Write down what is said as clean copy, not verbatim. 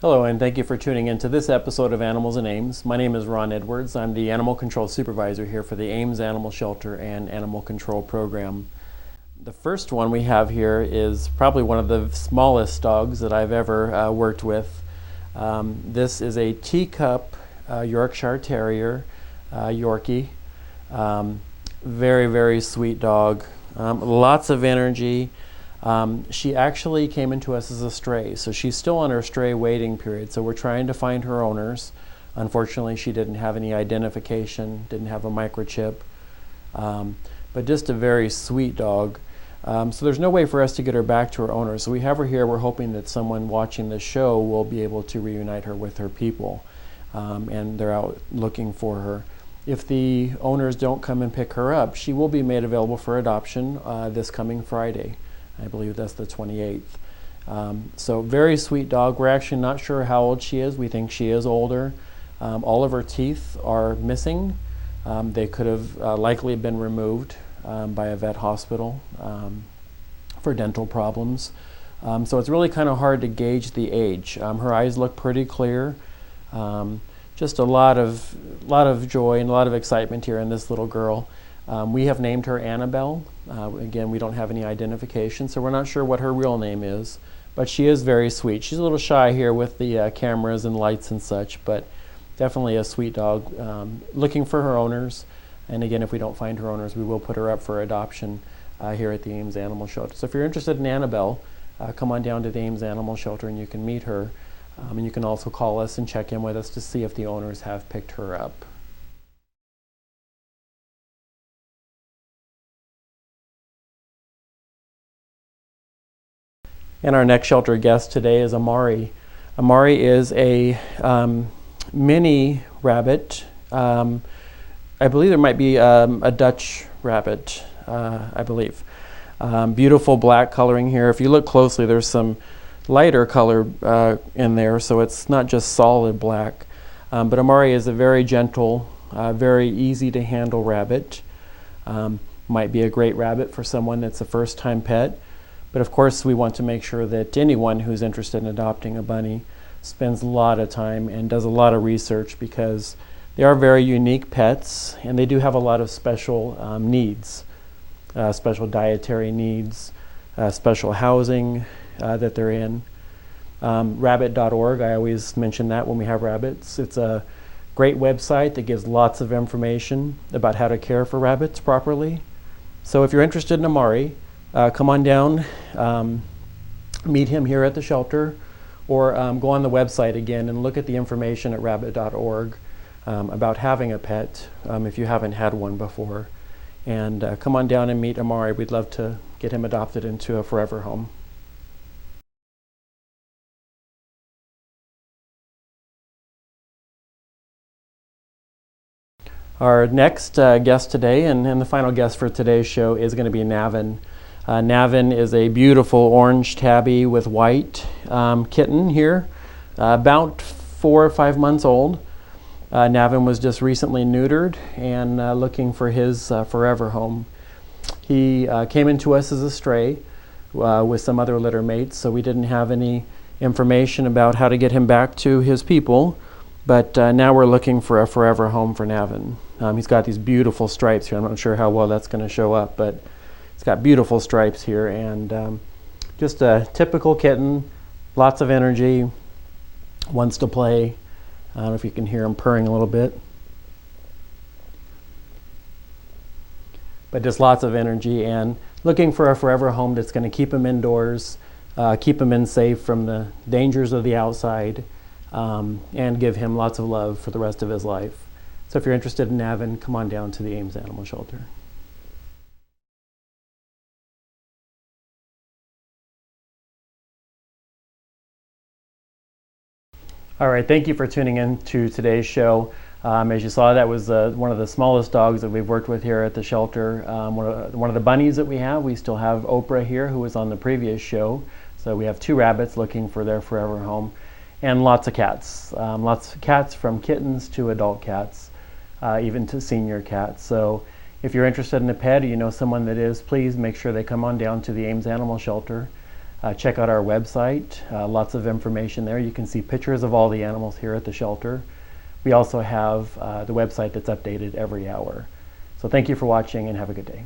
Hello, and thank you for tuning in to this episode of Animals in Ames. My name is Ron Edwards. I'm the Animal Control Supervisor here for the Ames Animal Shelter and Animal Control Program. The first one we have here is probably one of the smallest dogs that I've ever worked with. This is a teacup Yorkshire Terrier, Yorkie. Very, very sweet dog. Lots of energy. She actually came into us as a stray, so she's still on her stray waiting period, so we're trying to find her owners. Unfortunately, she didn't have any identification, didn't have a microchip, but just a very sweet dog. So there's no way for us to get her back to her owners. So we have her here. We're hoping that someone watching the show will be able to reunite her with her people, and they're out looking for her. If the owners don't come and pick her up, she will be made available for adoption this coming Friday. I believe that's the 28th. So very sweet dog. We're actually not sure how old she is. We think she is older. All of her teeth are missing. They could have likely been removed by a vet hospital for dental problems. So it's really kind of hard to gauge the age. Her eyes look pretty clear. Just a lot of joy and a lot of excitement here in this little girl. We have named her Annabelle. Again, we don't have any identification, so we're not sure what her real name is, but she is very sweet. She's a little shy here with the cameras and lights and such, but definitely a sweet dog. Looking for her owners, and again, if we don't find her owners, we will put her up for adoption here at the Ames Animal Shelter. So if you're interested in Annabelle, come on down to the Ames Animal Shelter and you can meet her. And you can also call us and check in with us to see if the owners have picked her up. And our next shelter guest today is Amare. Amare is a mini rabbit. I believe there might be a Dutch rabbit, I believe. Beautiful black coloring here. If you look closely, there's some lighter color in there, so it's not just solid black. But Amare is a very gentle, very easy to handle rabbit. Might be a great rabbit for someone that's a first-time pet. But of course, we want to make sure that anyone who's interested in adopting a bunny spends a lot of time and does a lot of research, because they are very unique pets and they do have a lot of special needs, special dietary needs, special housing that they're in. Rabbit.org, I always mention that when we have rabbits. It's a great website that gives lots of information about how to care for rabbits properly. So if you're interested in Amare, come on down, meet him here at the shelter, or go on the website again and look at the information at rabbit.org about having a pet if you haven't had one before. And come on down and meet Amare. We'd love to get him adopted into a forever home. Our next guest today, and the final guest for today's show, is going to be Navin. Navin is a beautiful orange tabby with white kitten here, about 4 or 5 months old. Navin was just recently neutered and looking for his forever home. He came into us as a stray with some other litter mates, so we didn't have any information about how to get him back to his people, but now we're looking for a forever home for Navin. He's got these beautiful stripes here. I'm not sure how well that's going to show up, but it's got beautiful stripes here, and just a typical kitten, lots of energy, wants to play. I don't know if you can hear him purring a little bit. But just lots of energy and looking for a forever home that's going to keep him indoors, keep him safe from the dangers of the outside, and give him lots of love for the rest of his life. So if you're interested in Navin, come on down to the Ames Animal Shelter. All right, thank you for tuning in to today's show. As you saw, that was one of the smallest dogs that we've worked with here at the shelter. One of the bunnies that we have. We still have Oprah here, who was on the previous show. So we have 2 rabbits looking for their forever home, and lots of cats. Lots of cats, from kittens to adult cats, even to senior cats. So if you're interested in a pet, or you know someone that is, please make sure they come on down to the Ames Animal Shelter. check out our website. Lots of information there. You can see pictures of all the animals here at the shelter. We also have the website that's updated every hour. So thank you for watching and have a good day.